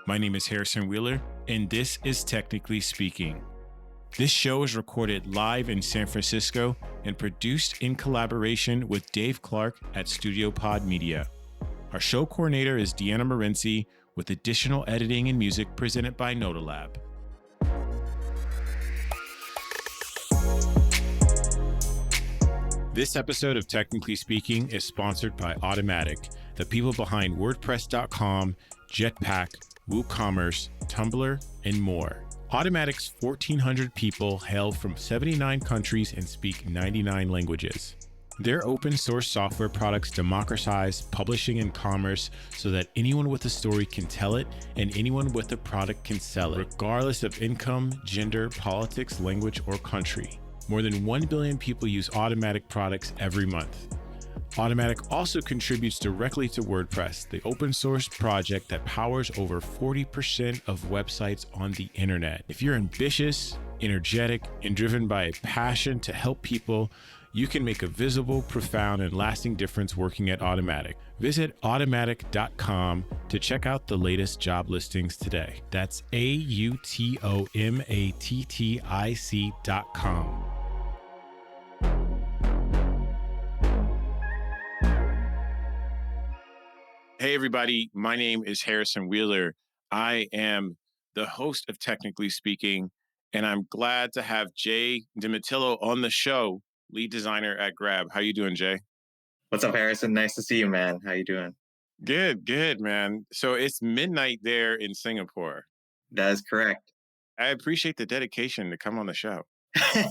My name is Harrison Wheeler, and this is Technically Speaking. This show is recorded live in San Francisco and produced in collaboration with Dave Clark at Studio Pod Media. Our show coordinator is Deanna Morenci, with additional editing and music presented by Nodalab. This episode of Technically Speaking is sponsored by Automatic, the people behind WordPress.com, Jetpack, WooCommerce, Tumblr, and more. Automatic's 1,400 people hail from 79 countries and speak 99 languages. Their open source software products democratize publishing and commerce so that anyone with a story can tell it and anyone with a product can sell it, regardless of income, gender, politics, language, or country. More than 1 billion people use Automatic products every month. Automatic also contributes directly to WordPress, the open source project that powers over 40% of websites on the internet. If you're ambitious, energetic, and driven by a passion to help people, you can make a visible, profound, and lasting difference working at Automatic. Visit automatic.com to check out the latest job listings today. That's AUTOMATTIC.com. Hey, everybody. My name is Harrison Wheeler. I am the host of Technically Speaking, and I'm glad to have Jay Demetillo on the show, lead designer at Grab. How you doing, Jay? What's up, Harrison? Nice to see you, man. How you doing? Good, man. So it's midnight there in Singapore. That is correct. I appreciate the dedication to come on the show.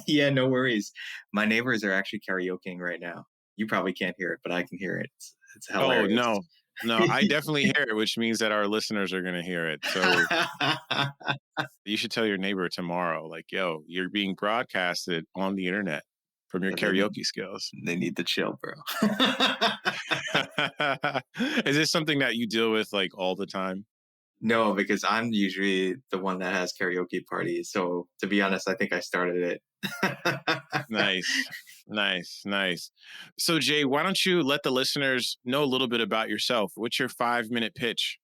Yeah, no worries. My neighbors are actually karaokeing right now. You probably can't hear it, but I can hear it. It's hilarious. Oh, no, I definitely hear it, which means that our listeners are going to hear it. So you should tell your neighbor tomorrow, like, yo, you're being broadcasted on the internet from your karaoke skills. They need to chill, bro. Is this something that you deal with like all the time? No, because I'm usually the one that has karaoke parties. So to be honest, I think I started it. Nice. So Jay, why don't you let the listeners know a little bit about yourself? What's your 5-minute pitch?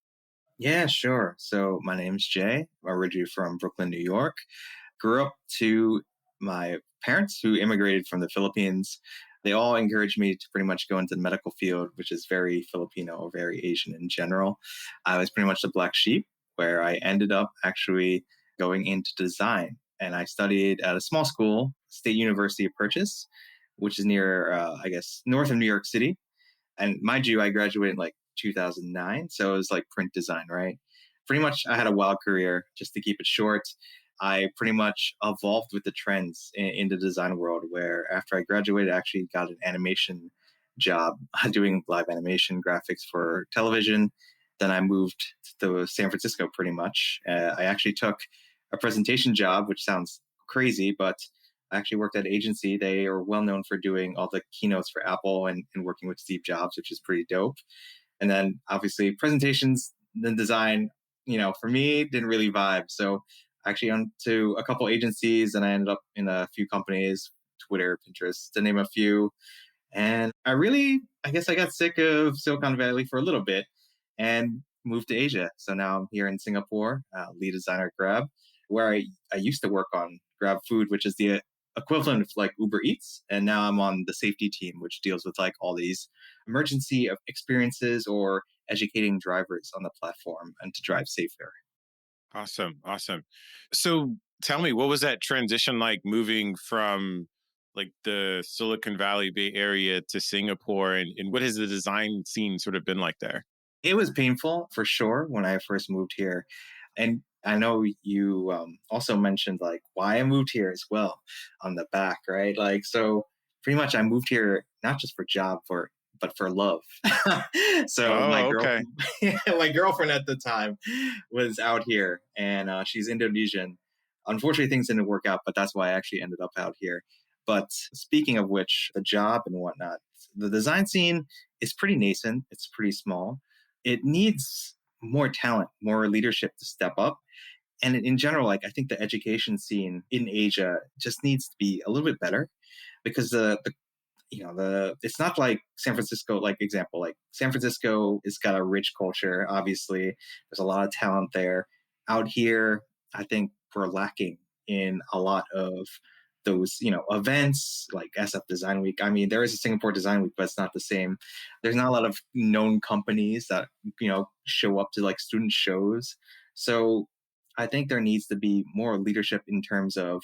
Yeah, sure. So my name's Jay. I'm originally from Brooklyn, New York. Grew up to my parents who immigrated from the Philippines. They all encouraged me to pretty much go into the medical field, which is very Filipino or very Asian in general. I was pretty much the black sheep, where I ended up actually going into design. And I studied at a small school, State University of Purchase, which is near, north of New York City. And mind you, I graduated in like 2009. So it was like print design, right? Pretty much I had a wild career. Just to keep it short, I pretty much evolved with the trends in the design world, where after I graduated, I actually got an animation job doing live animation graphics for television. Then I moved to San Francisco pretty much. I actually took a presentation job, which sounds crazy, but I actually worked at an agency. They are well known for doing all the keynotes for Apple and working with Steve Jobs, which is pretty dope. And then obviously presentations, then design, for me, didn't really vibe. So actually on to a couple agencies, and I ended up in a few companies, Twitter, Pinterest, to name a few. And I got sick of Silicon Valley for a little bit and moved to Asia. So now I'm here in Singapore, lead designer at Grab, where I used to work on Grab Food, which is the equivalent of like Uber Eats. And now I'm on the safety team, which deals with like all these emergency experiences or educating drivers on the platform and to drive safer. Awesome. So tell me, what was that transition like moving from like the Silicon Valley Bay Area to Singapore, and what has the design scene sort of been like there? It was painful for sure when I first moved here. And I know you also mentioned like why I moved here as well on the back, right? Like, so pretty much I moved here not just for job, but for love. So my girlfriend at the time was out here, and she's Indonesian. Unfortunately, things didn't work out, but that's why I actually ended up out here. But speaking of which, the job and whatnot, the design scene is pretty nascent. It's pretty small. It needs more talent, more leadership to step up. And in general, like I think the education scene in Asia just needs to be a little bit better, because it's not like San Francisco, like example, like San Francisco has got a rich culture. Obviously, there's a lot of talent there. Out here, I think we're lacking in a lot of those, events like SF Design Week. I mean, there is a Singapore Design Week, but it's not the same. There's not a lot of known companies that, show up to like student shows. So I think there needs to be more leadership in terms of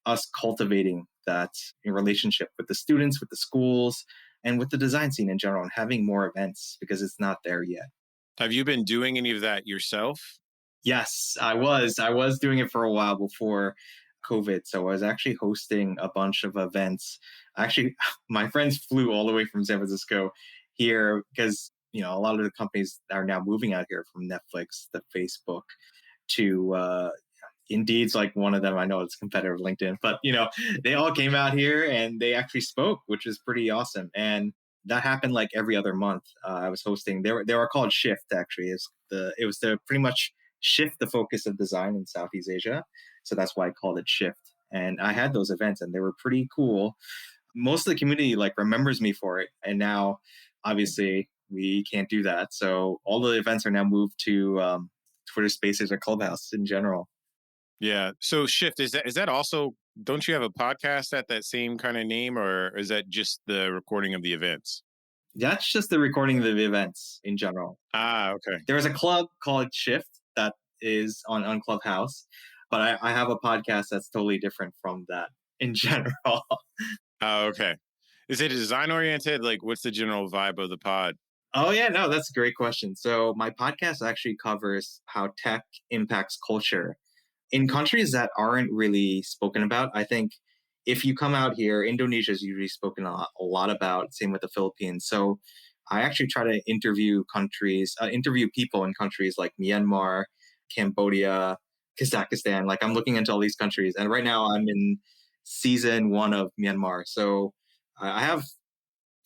us cultivating that relationship with the students, with the schools, and with the design scene in general, and having more events because it's not there yet. Have you been doing any of that yourself? Yes, I was. I was doing it for a while before COVID. So I was actually hosting a bunch of events. Actually, my friends flew all the way from San Francisco here because, a lot of the companies are now moving out here from Netflix, the Facebook to Indeed's like one of them. I know it's competitor of LinkedIn, but they all came out here and they actually spoke, which is pretty awesome. And that happened like every other month. I was hosting. They were called Shift actually. It was to pretty much shift the focus of design in Southeast Asia. So that's why I called it Shift. And I had those events and they were pretty cool. Most of the community like remembers me for it. And now obviously we can't do that. So all the events are now moved to Twitter Spaces or Clubhouse in general. Yeah. So Shift, is that also, don't you have a podcast at that same kind of name, or is that just the recording of the events? That's just the recording of the events in general. Ah, okay. There is a club called Shift that is on Clubhouse, but I have a podcast that's totally different from that in general. Oh, okay. Is it design oriented? Like, what's the general vibe of the pod? Oh yeah, no, that's a great question. So my podcast actually covers how tech impacts culture in countries that aren't really spoken about. I think if you come out here, Indonesia is usually spoken a lot about. Same with the Philippines. So I actually try to interview people in countries like Myanmar, Cambodia, Kazakhstan. Like I'm looking into all these countries, and right now I'm in season 1 of Myanmar. So I have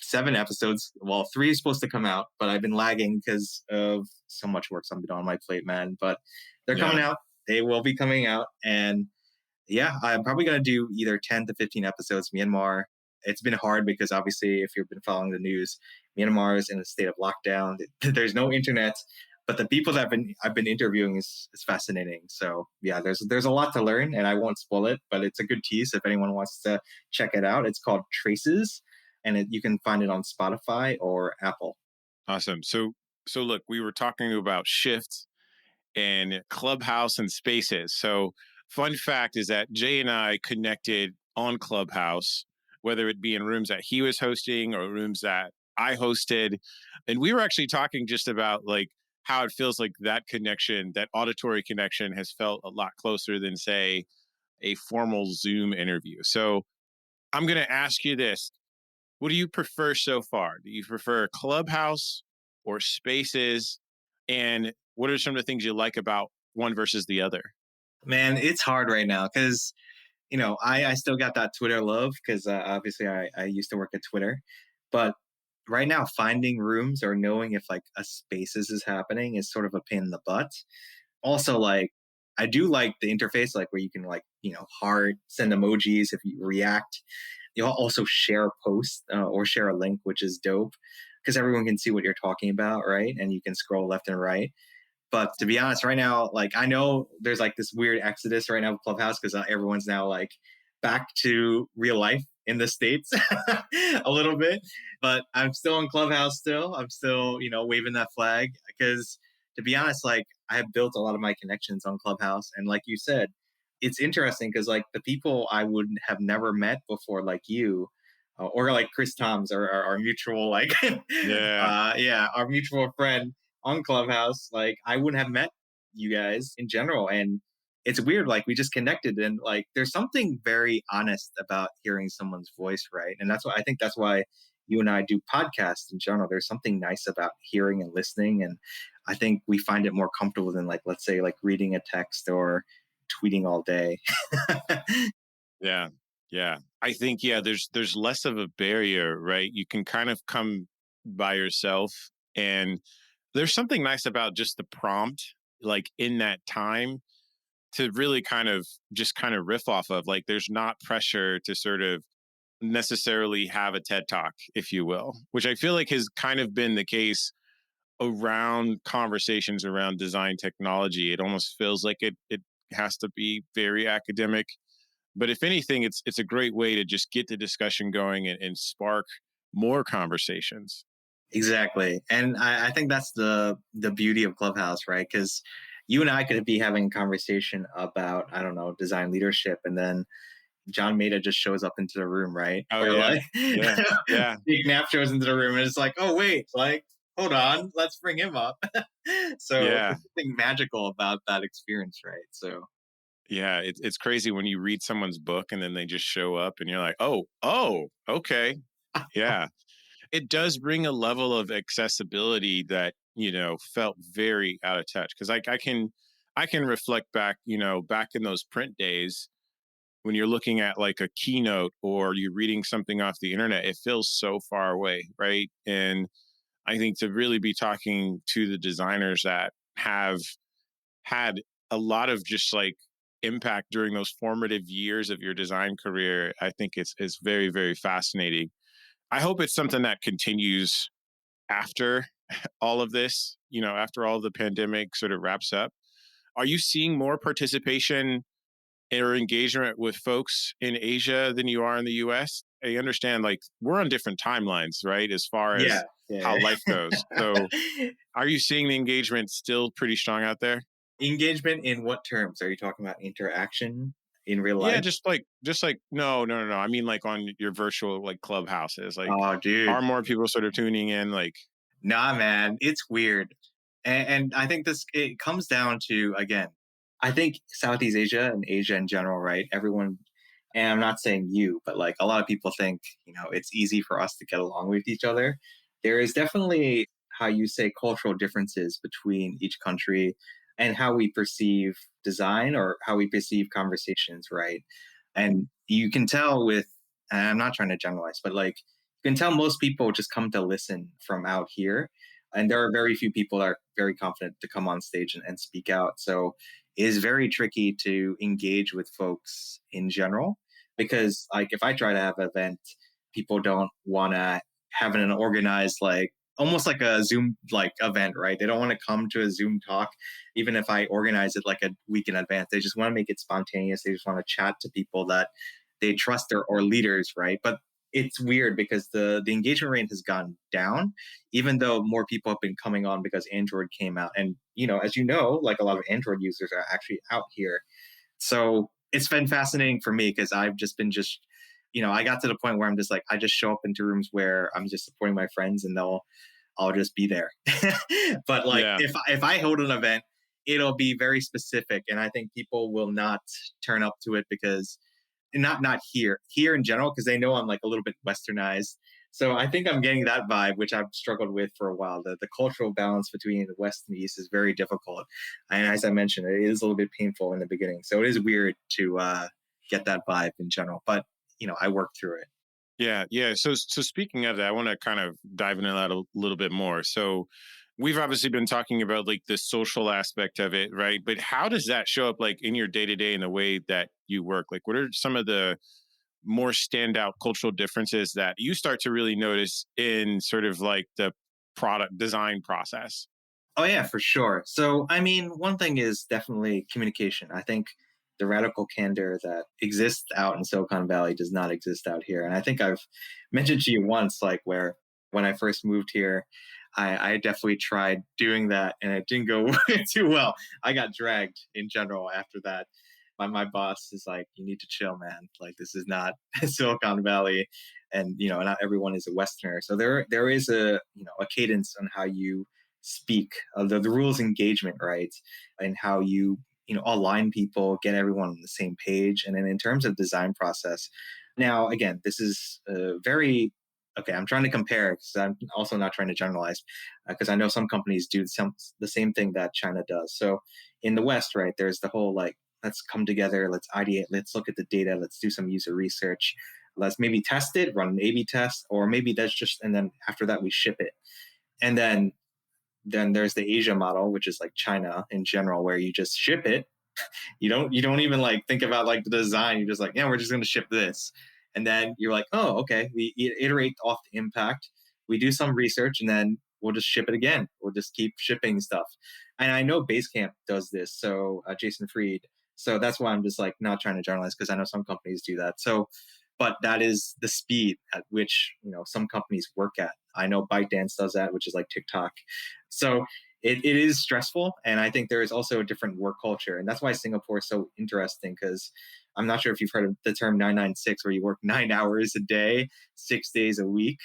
7 episodes. Well, 3 is supposed to come out, but I've been lagging because of so much work I've been on my plate, man. But they're coming Yeah. out. They will be coming out, and yeah, I'm probably going to do either 10 to 15 episodes. Myanmar, it's been hard because obviously, if you've been following the news, Myanmar is in a state of lockdown. There's no internet, but the people that I've been interviewing is fascinating. So yeah, there's a lot to learn, and I won't spoil it, but it's a good tease if anyone wants to check it out. It's called Traces, and you can find it on Spotify or Apple. Awesome. So look, we were talking about Shift and Clubhouse and Spaces. So fun fact is that Jay and I connected on Clubhouse, whether it be in rooms that he was hosting or rooms that I hosted. And we were actually talking just about like how it feels like that connection, that auditory connection has felt a lot closer than say a formal Zoom interview. So I'm going to ask you this. What do you prefer so far? Do you prefer Clubhouse or Spaces? And what are some of the things you like about one versus the other? Man, it's hard right now because I still got that Twitter love because obviously I used to work at Twitter. But right now, finding rooms or knowing if like a spaces is happening is sort of a pain in the butt. Also, like, I do like the interface, like where you can like, heart, send emojis if you react. You'll also share a post or share a link, which is dope because everyone can see what you're talking about, right? And you can scroll left and right. But to be honest, right now, like I know there's like this weird exodus right now of Clubhouse because everyone's now like back to real life in the States a little bit. But I'm still on Clubhouse still. I'm still, waving that flag because to be honest, like I have built a lot of my connections on Clubhouse. And like you said, it's interesting because like the people I would have never met before, like you, or like Chris Toms, our mutual like, Yeah. yeah, our mutual friend on Clubhouse, like I wouldn't have met you guys in general. And it's weird, like we just connected and like there's something very honest about hearing someone's voice, right? And that's why you and I do podcasts in general. There's something nice about hearing and listening. And I think we find it more comfortable than like, let's say, like reading a text or tweeting all day. Yeah. Yeah. I think there's less of a barrier, right? You can kind of come by yourself, and there's something nice about just the prompt like in that time to really kind of just kind of riff off of. Like there's not pressure to sort of necessarily have a TED talk, if you will, which I feel like has kind of been the case around conversations around design technology. It almost feels like it has to be very academic. But if anything, it's a great way to just get the discussion going and spark more conversations. Exactly. And I think that's the beauty of Clubhouse, right? Because you and I could be having a conversation about, I don't know, design leadership, and then John Maeda just shows up into the room, right? Oh Or yeah. like Yeah. Yeah. Big Nap shows into the room and it's like, oh wait, like, hold on, let's bring him up. So Yeah. there's something magical about that experience, right? So Yeah. It's crazy when you read someone's book and then they just show up and you're like, oh, okay. Yeah. It does bring a level of accessibility that, felt very out of touch. Cause like I can reflect back, back in those print days when you're looking at like a keynote or you're reading something off the internet, it feels so far away. Right. And I think to really be talking to the designers that have had a lot of just like impact during those formative years of your design career, I think it's very, very fascinating. I hope it's something that continues after all of this, after all the pandemic sort of wraps up. Are you seeing more participation or engagement with folks in Asia than you are in the US? I understand like we're on different timelines, right? As far yeah, as how yeah. life goes. So are you seeing the engagement still pretty strong out there? Engagement in what terms? Are you talking about interaction in real Yeah, life? just like no. I mean like on your virtual like clubhouses. Like Oh, dude. are more people sort of tuning in? Like Nah, man, it's weird. And I think this it comes down to again, I think Southeast Asia and Asia in general, right? Everyone, and I'm not saying you, but like a lot of people think, it's easy for us to get along with each other. There is definitely how you say cultural differences between each country and how we perceive design or how we perceive conversations, right? And you can tell with, and I'm not trying to generalize, but like you can tell most people just come to listen from out here. And there are very few people that are very confident to come on stage and speak out. So it is very tricky to engage with folks in general because, like, if I try to have an event, people don't want to have an organized, like, almost like a Zoom like event, right? They don't want to come to a Zoom talk, even if I organize it like a week in advance. They just want to make it spontaneous. They just want to chat to people that they trust or leaders, right? But it's weird because the engagement rate has gone down, even though more people have been coming on because Android came out. And, as you know, like a lot of Android users are actually out here. So it's been fascinating for me because I've just been I got to the point where I'm just like, I just show up into rooms where I'm just supporting my friends and I'll just be there. But like yeah. if I hold an event, it'll be very specific. And I think people will not turn up to it because not here in general because they know I'm like a little bit westernized. So I think I'm getting that vibe, which I've struggled with for a while. The cultural balance between the West and the East is very difficult, and as I mentioned, it is a little bit painful in the beginning. So it is weird to get that vibe in general, but I work through it. Yeah. So speaking of that, I want to kind of dive into that a little bit more. So we've obviously been talking about like the social aspect of it, right? But how does that show up like in your day to day in the way that you work? Like what are some of the more standout cultural differences that you start to really notice in sort of like the product design process? Oh yeah, for sure. So I mean, one thing is definitely communication. I think the radical candor that exists out in Silicon Valley does not exist out here. And I think I've mentioned to you once, like where when I first moved here, I definitely tried doing that and it didn't go too well. I got dragged in general after that. My boss is like, you need to chill, man. Like this is not Silicon Valley, and not everyone is a Westerner. So there is a cadence on how you speak, the rules engagement, right? And how you align people, get everyone on the same page. And then in terms of design process, now again, this is very okay. I'm trying to compare because I'm also not trying to generalize because I know some companies do the same thing that China does. So in the West, right, there's the whole like, let's come together, let's ideate, let's look at the data, let's do some user research, let's maybe test it, run an A/B test, or maybe that's just, and then after that we ship it. And then there's the Asia model, which is like China in general, where you just ship it. You don't even like think about like the design. You're just like, yeah, we're just going to ship this. And then you're like, oh, okay, we iterate off the impact, we do some research, and then we'll just ship it again. We'll just keep shipping stuff. And I know Basecamp does this. So Jason Fried. So that's why I'm just like not trying to generalize, because I know some companies do that. So, but that is the speed at which, some companies work at. I know ByteDance does that, which is like TikTok. So it is stressful. And I think there is also a different work culture. And that's why Singapore is so interesting, because I'm not sure if you've heard of the term 996, where you work 9 hours a day, 6 days a week,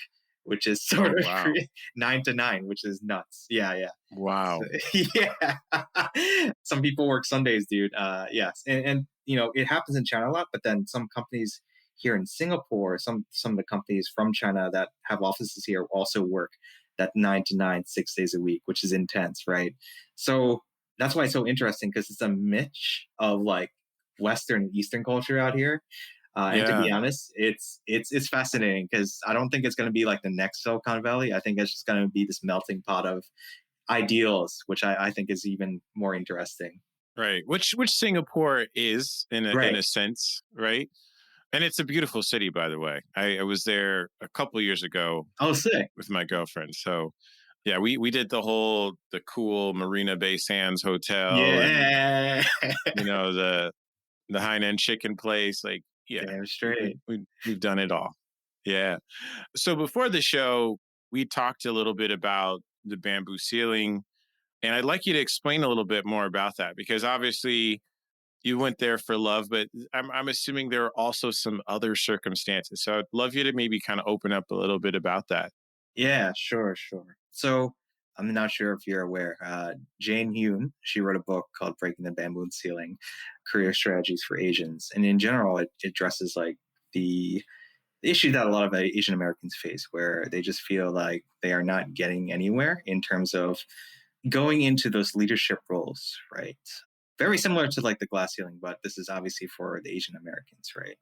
which is sort Oh, of wow. 9 to 9, which is nuts. Yeah, yeah. So, Wow. yeah. Some people work Sundays, dude. Yes. And it happens in China a lot, but then some companies here in Singapore, some of the companies from China that have offices here also work that 9 to 9, 6 days a week, which is intense, right? So that's why it's so interesting, because it's a mix of like Western and Eastern culture out here. And to be Yeah. honest, it's fascinating, because I don't think it's going to be like the next Silicon Valley. I think it's just going to be this melting pot of ideals, which I think is even more interesting. Right. Which Singapore is in Right. a sense, right? And it's a beautiful city, by the way. I was there a couple of years ago Oh, sick. with my girlfriend. So yeah, we did the cool Marina Bay Sands hotel, and Yeah. the Hainan chicken place. Like, yeah, Damn straight. we've done it all. Yeah. So before the show, we talked a little bit about the bamboo ceiling, and I'd like you to explain a little bit more about that, because obviously you went there for love, but I'm assuming there are also some other circumstances. So I'd love you to maybe kind of open up a little bit about that. Yeah, sure, sure. So I'm not sure if you're aware. Jane Hume, she wrote a book called Breaking the Bamboo Ceiling: Career Strategies for Asians. And in general, it addresses like the issue that a lot of Asian Americans face, where they just feel like they are not getting anywhere in terms of going into those leadership roles, right? Very similar to like the glass ceiling, but this is obviously for the Asian Americans, right?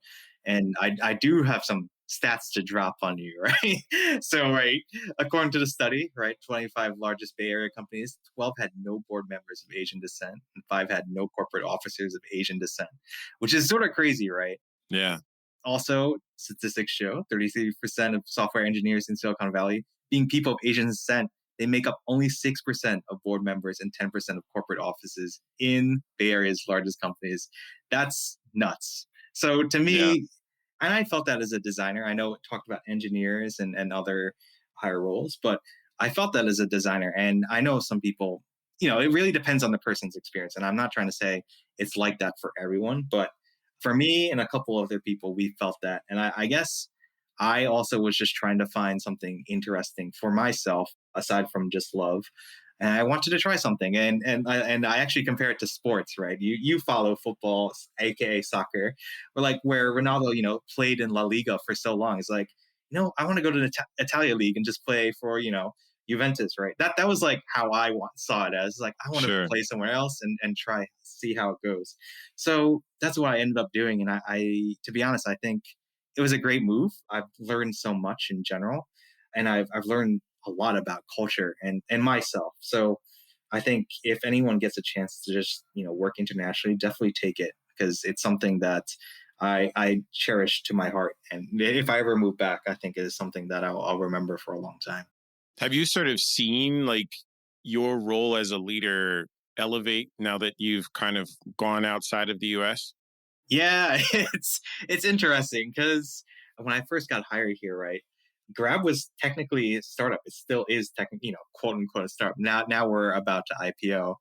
And I do have some stats to drop on you, right? So, right, according to the study, right, 25 largest Bay Area companies, 12 had no board members of Asian descent, and 5 had no corporate officers of Asian descent, which is sort of crazy, right? Yeah. Also, statistics show 33% of software engineers in Silicon Valley being people of Asian descent. They make up only 6% of board members and 10% of corporate offices in Bay Area's largest companies. That's nuts. So to Yeah. me, and I felt that as a designer. I know it talked about engineers and other higher roles, but I felt that as a designer. And I know some people, it really depends on the person's experience. And I'm not trying to say it's like that for everyone, but for me and a couple other people, we felt that. And I guess I also was just trying to find something interesting for myself aside from just love. And I wanted to try something, and I actually compare it to sports, right? You follow football, aka soccer, or like where Ronaldo, played in La Liga for so long. It's like, I want to go to the Italia League and just play for Juventus, right? That was like how I saw it as, like, I want to Sure. play somewhere else and try see how it goes. So that's what I ended up doing, and I to be honest, I think it was a great move. I've learned so much in general, and I've learned a lot about culture and myself. So I think if anyone gets a chance to just work internationally, definitely take it, because it's something that I cherish to my heart. And if I ever move back, I think it is something that I'll remember for a long time. Have you sort of seen like your role as a leader elevate now that you've kind of gone outside of the US? Yeah, it's interesting, because when I first got hired here, right, Grab was technically a startup. It still is technically, quote unquote, a startup. Now we're about to IPO.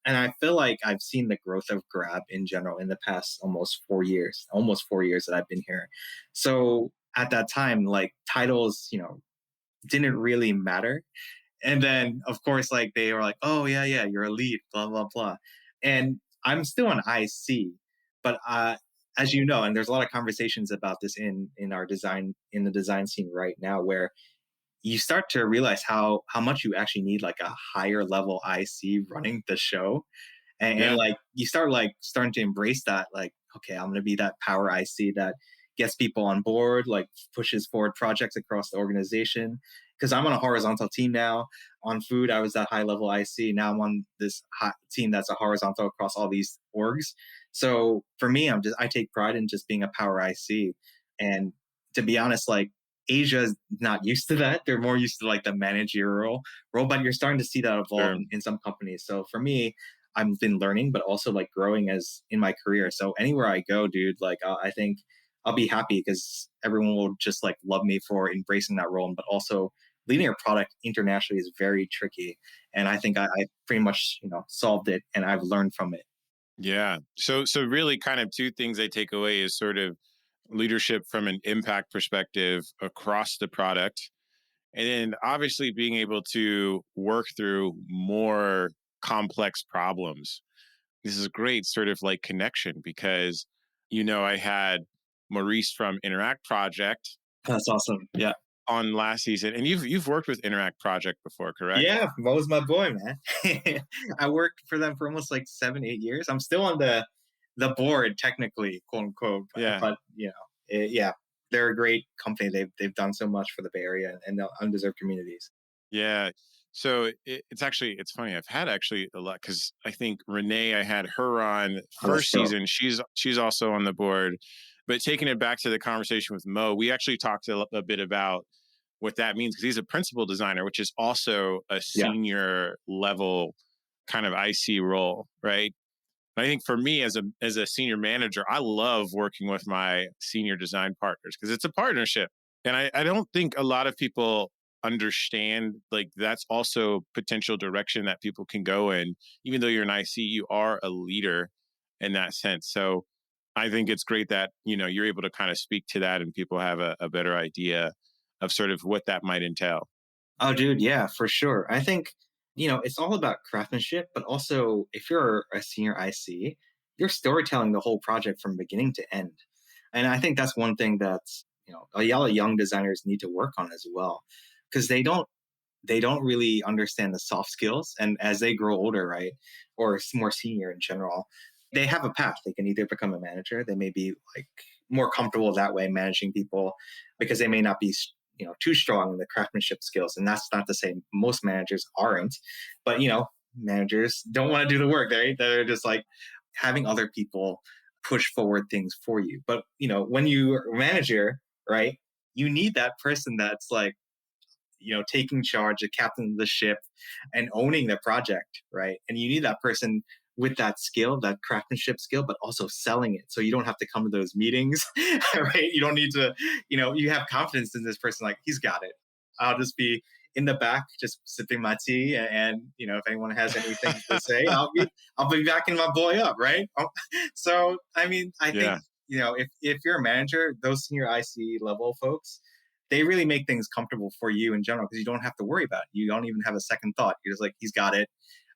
And I feel like I've seen the growth of Grab in general in the past almost 4 years that I've been here. So at that time, like titles, didn't really matter. And then, of course, like they were like, oh, yeah, yeah, you're a lead, blah, blah, blah. And I'm still an IC, but as you know, and there's a lot of conversations about this in our design, in the design scene right now, where you start to realize how much you actually need like a higher level IC running the show. And Yeah. like you start like starting to embrace that, like, okay, I'm going to be that power IC that gets people on board, like pushes forward projects across the organization. Because I'm on a horizontal team now. On food, I was that high level IC. Now I'm on this team that's a horizontal across all these orgs. So for me, I take pride in just being a power IC. And to be honest, like Asia's not used to that. They're more used to like the managerial role, but you're starting to see that evolve Sure. in some companies. So for me, I've been learning, but also like growing as in my career. So anywhere I go, dude, like I think I'll be happy because everyone will just like love me for embracing that role. But also leading a product internationally is very tricky. And I think I pretty much, solved it and I've learned from it. Yeah. So really kind of two things I take away is sort of leadership from an impact perspective across the product. And then obviously being able to work through more complex problems. This is a great sort of like connection because, I had Maurice from Interact Project That's awesome. Yeah. on last season, and you've worked with Interact Project before, correct? Yeah, Mo was my boy, man. I worked for them for almost like 7, 8 years. I'm still on the board, technically, quote unquote, Yeah. but yeah, they're a great company. They've done so much for the Bay Area and the undeserved communities. Yeah. So it's funny. I've had actually a lot because I think Renee, I had her on Oh, that's first dope. season. She's also on the board. But taking it back to the conversation with Mo, we actually talked a bit about what that means because he's a principal designer, which is also a Yeah. senior level kind of IC role, right? I think for me as a senior manager, I love working with my senior design partners because it's a partnership. And I don't think a lot of people understand like that's also potential direction that people can go in. Even though you're an IC, you are a leader in that sense. So I think it's great that, you're able to kind of speak to that and people have a better idea of sort of what that might entail. Oh, dude, yeah, for sure. I think, it's all about craftsmanship, but also if you're a senior IC, you're storytelling the whole project from beginning to end. And I think that's one thing that's, a lot of young designers need to work on as well, because they don't really understand the soft skills. And as they grow older, right, or more senior in general, they have a path. They can either become a manager, they may be like more comfortable that way managing people because they may not be too strong in the craftsmanship skills. And that's not to say most managers aren't, but managers don't want to do the work. They're just like having other people push forward things for you. But when you're a manager, right, you need that person that's like, taking charge, the captain of the ship and owning the project, right? And you need that person with that skill, that craftsmanship skill, but also selling it. So you don't have to come to those meetings, right? You don't need to, you have confidence in this person, like he's got it. I'll just be in the back, just sipping my tea. And, if anyone has anything to say, I'll be backing my boy up, right? So, I mean, I think, Yeah. if you're a manager, those senior IC level folks, they really make things comfortable for you in general because you don't have to worry about it. You don't even have a second thought. You're just like, he's got it.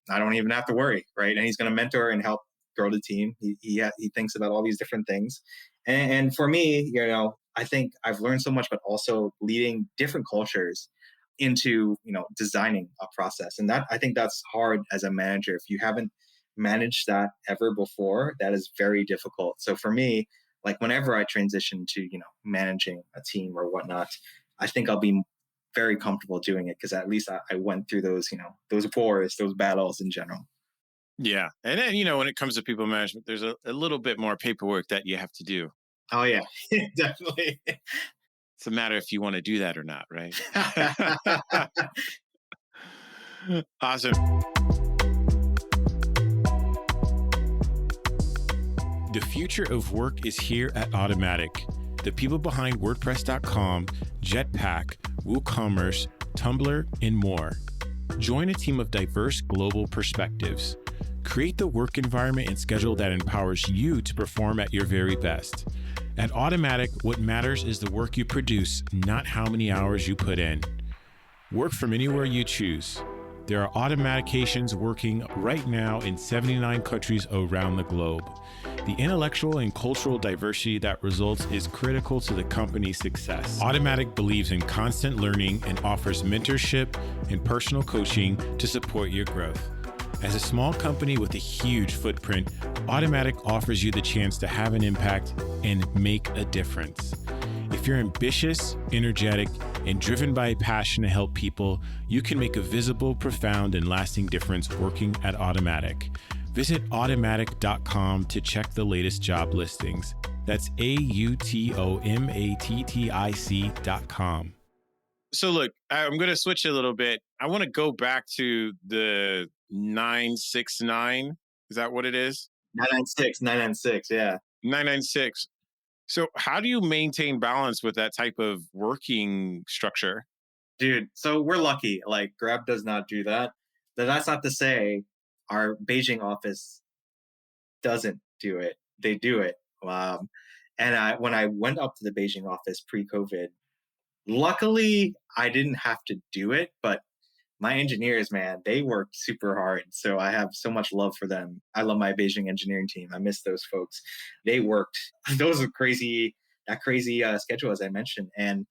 I don't even have to worry, right? And he's going to mentor and help grow the team. He thinks about all these different things. And for me, I think I've learned so much, but also leading different cultures into, designing a process. And that I think that's hard as a manager. If you haven't managed that ever before, that is very difficult. So for me, like whenever I transition to, managing a team or whatnot, I think I'll be very comfortable doing it because at least I went through those, those wars, those battles in general. Yeah. And then, when it comes to people management, there's a little bit more paperwork that you have to do. Oh yeah, definitely. It's a matter if you want to do that or not, right? Awesome. The future of work is here at Automatic. The people behind WordPress.com, Jetpack, WooCommerce, Tumblr, and more. Join a team of diverse global perspectives. Create the work environment and schedule that empowers you to perform at your very best. At Automatic, what matters is the work you produce, not how many hours you put in. Work from anywhere you choose. There are Automatications working right now in 79 countries around the globe. The intellectual and cultural diversity that results is critical to the company's success. Automatic believes in constant learning and offers mentorship and personal coaching to support your growth. As a small company with a huge footprint, Automatic offers you the chance to have an impact and make a difference. If you're ambitious, energetic, and driven by a passion to help people, you can make a visible, profound, and lasting difference working at Automatic. Visit automatic.com to check the latest job listings. That's AUTOMATTIC.com. So look, I'm going to switch a little bit. I want to go back to the 969. Is that what it is? 996, yeah. 996. So how do you maintain balance with that type of working structure? Dude, so we're lucky. Like Grab does not do that. But that's not to say our Beijing office doesn't do it. They do it. And when I went up to the Beijing office pre-COVID, luckily I didn't have to do it, but my engineers, man, they work super hard. So I have so much love for them. I love my Beijing engineering team. I miss those folks. They worked. Those are crazy. That crazy schedule, as I mentioned, and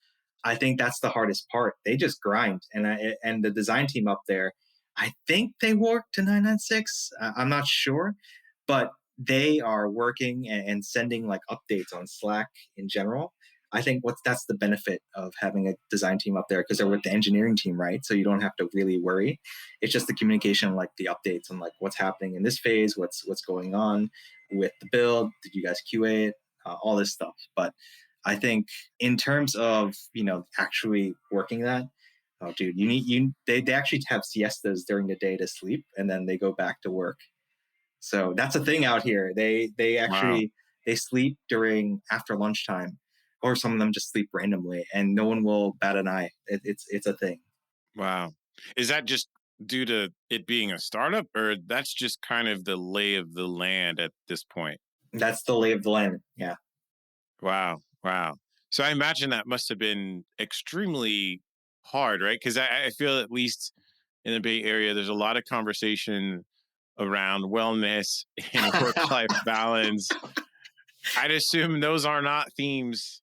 I think that's the hardest part. They just grind, and the design team up there, I think they work to 996. I'm not sure, but they are working and sending like updates on Slack in general. I think that's the benefit of having a design team up there because they're with the engineering team, right? So you don't have to really worry. It's just the communication, like the updates on like what's happening in this phase, what's going on with the build. Did you guys QA it? All this stuff. But I think in terms of actually working that, oh dude, they actually have siestas during the day to sleep, and then they go back to work. So that's a thing out here. They Wow. actually they sleep during after lunchtime, or some of them just sleep randomly, and no one will bat an eye. It's a thing. Wow. Is that just due to it being a startup, or that's just kind of the lay of the land at this point? That's the lay of the land. Yeah. Wow. Wow. So I imagine that must have been extremely hard, right? Because I feel at least in the Bay Area, there's a lot of conversation around wellness and work life balance. I'd assume those are not themes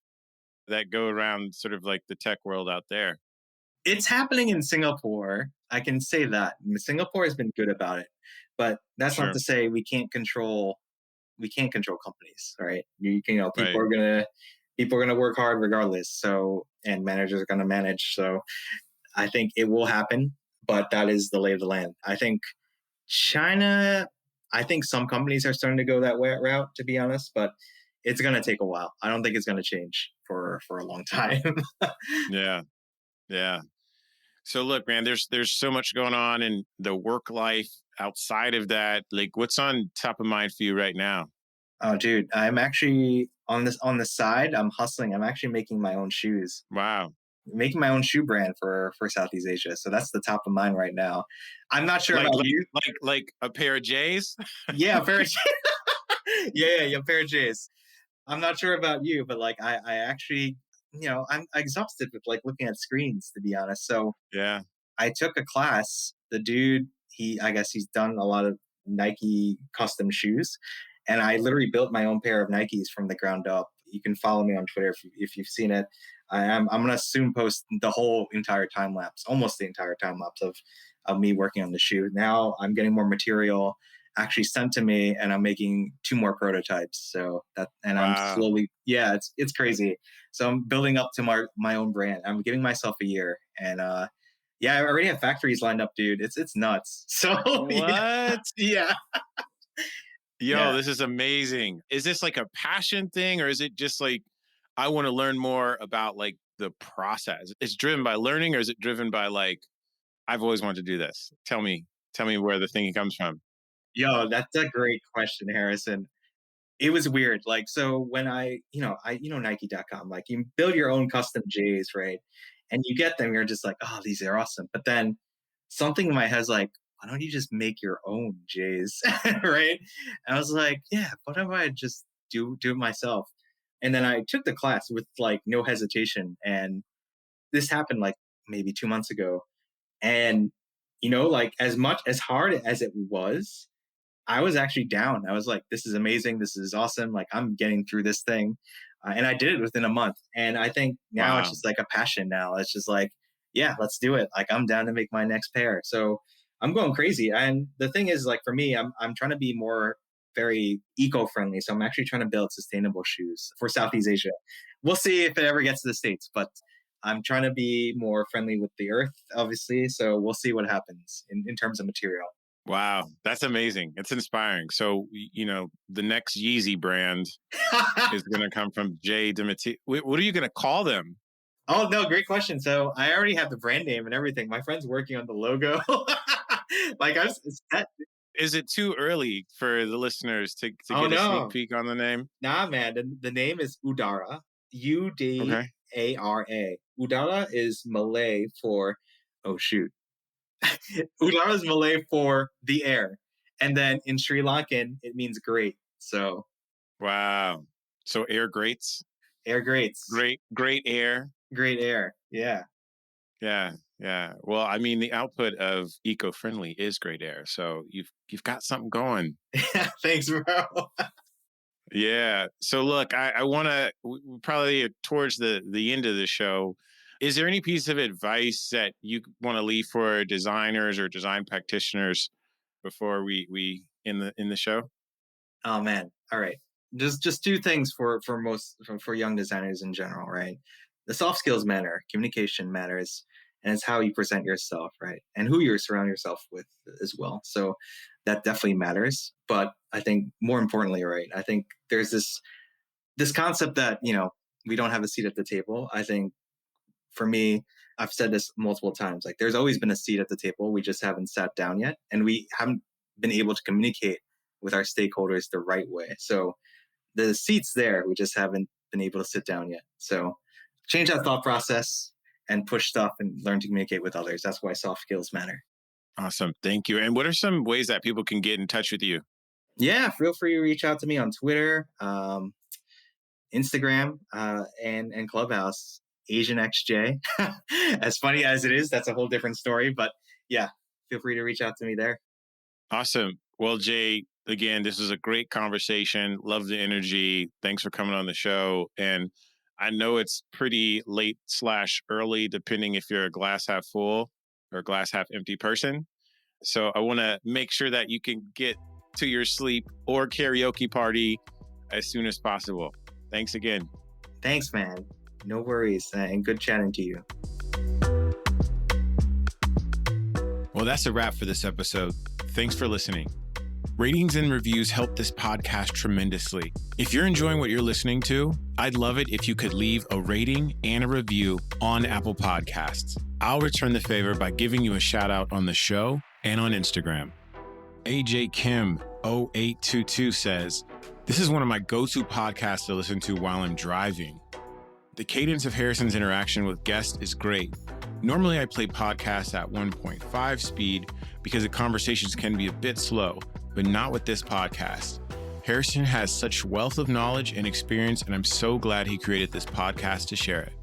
that go around sort of like the tech world out there. It's happening in Singapore. I can say that Singapore has been good about it, but that's not Sure. to say we can't control companies, right? Right. People are gonna work hard regardless. So, and managers are gonna manage. So I think it will happen, but that is the lay of the land. I think China, I think some companies are starting to go that route, to be honest, but it's going to take a while. I don't think it's going to change for a long time. Yeah. Yeah. So look, man, there's so much going on in the work life outside of that. Like what's on top of mind for you right now? Oh, dude, I'm actually on the side. I'm hustling. I'm actually making my own shoes, Wow. making my own shoe brand for Southeast Asia. So that's the top of mind right now. I'm not sure Like about like you. like a pair of J's? Yeah, pair of yeah, pair of J's. I'm not sure about you, but like I actually, I'm exhausted with like looking at screens, to be honest. So Yeah. I took a class. The dude, I guess he's done a lot of Nike custom shoes, and I literally built my own pair of Nikes from the ground up. You can follow me on Twitter if you've seen it. I'm gonna soon post the whole entire time lapse, almost the entire time lapse of me working on the shoe. Now I'm getting more material actually sent to me, and I'm making 2 more prototypes. So and I'm Wow. slowly, yeah, it's crazy. So I'm building up to my own brand. I'm giving myself a year, and yeah, I already have factories lined up, dude. It's nuts. So yeah, What? yeah, Yo, yeah. this is amazing. Is this like a passion thing or is it just like I want to learn more about like the process? It's driven by learning or is it driven by like I've always wanted to do this? Tell me where the thinking comes from. Yo, that's a great question, Harrison. It was weird. Like, so when Nike.com, like you build your own custom J's, right? And you get them, you're just like, oh, these are awesome. But then something in my head's like, why don't you just make your own J's, right? And I was like, yeah, what if I just do it myself? And then I took the class with like no hesitation. And this happened like maybe 2 months ago. And like as much as hard as it was, I was actually down. I was like, this is amazing. This is awesome. Like, I'm getting through this thing. And I did it within a month. And I think now it's Wow. just like a passion now. It's just like, yeah, let's do it. Like, I'm down to make my next pair. So I'm going crazy. And the thing is, like, for me, I'm trying to be more very eco-friendly. So I'm actually trying to build sustainable shoes for Southeast Asia. We'll see if it ever gets to the States, but I'm trying to be more friendly with the earth, obviously. So we'll see what happens in terms of material. Wow, that's amazing. It's inspiring. So, the next Yeezy brand is going to come from Jay Demetillo. What are you going to call them? Oh, no, great question. So I already have the brand name and everything. My friend's working on the logo. Like I was set. Is it too early for the listeners to Oh, get a sneak no. peek on the name? Nah, man. The name is Udara. Udara. Okay. Udara is Malay for, oh, shoot. Udara is Malay for the air. And then in Sri Lankan, it means great. So Wow. So air greats, air greats. great air. Great air. Yeah. Yeah. Yeah. Well, I mean, the output of eco-friendly is great air. So you've got something going. Thanks, bro. Yeah. So look, I want to probably towards the end of the show. Is there any piece of advice that you want to leave for designers or design practitioners before we in the show? Oh man. All right. Just two things for young designers in general, right? The soft skills matter, communication matters, and it's how you present yourself, right? And who you surround yourself with as well. So that definitely matters. But I think more importantly, right? I think there's this concept that, we don't have a seat at the table. I think for me, I've said this multiple times. Like there's always been a seat at the table. We just haven't sat down yet. And we haven't been able to communicate with our stakeholders the right way. So the seat's there. We just haven't been able to sit down yet. So change that thought process and push stuff and learn to communicate with others. That's why soft skills matter. Awesome. Thank you. And what are some ways that people can get in touch with you? Yeah, feel free to reach out to me on Twitter, Instagram, and Clubhouse, AsianXJ. As funny as it is, that's a whole different story. But yeah, feel free to reach out to me there. Awesome. Well, Jay, again, this was a great conversation. Love the energy. Thanks for coming on the show. And I know it's pretty late/early, depending if you're a glass half full or glass half empty person. So I want to make sure that you can get to your sleep or karaoke party as soon as possible. Thanks again. Thanks, man. No worries. And good chatting to you. Well, that's a wrap for this episode. Thanks for listening. Ratings and reviews help this podcast tremendously. If you're enjoying what you're listening to, I'd love it if you could leave a rating and a review on Apple Podcasts. I'll return the favor by giving you a shout out on the show and on Instagram. AJ Kim 0822 says, "This is one of my go-to podcasts to listen to while I'm driving. The cadence of Harrison's interaction with guests is great. Normally I play podcasts at 1.5 speed because the conversations can be a bit slow, but not with this podcast. Harrison has such wealth of knowledge and experience, and I'm so glad he created this podcast to share it."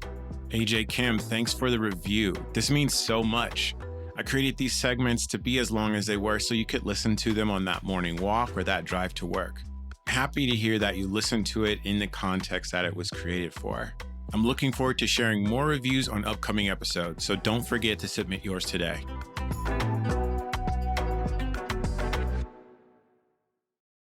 AJ Kim, thanks for the review. This means so much. I created these segments to be as long as they were so you could listen to them on that morning walk or that drive to work. Happy to hear that you listened to it in the context that it was created for. I'm looking forward to sharing more reviews on upcoming episodes, so don't forget to submit yours today.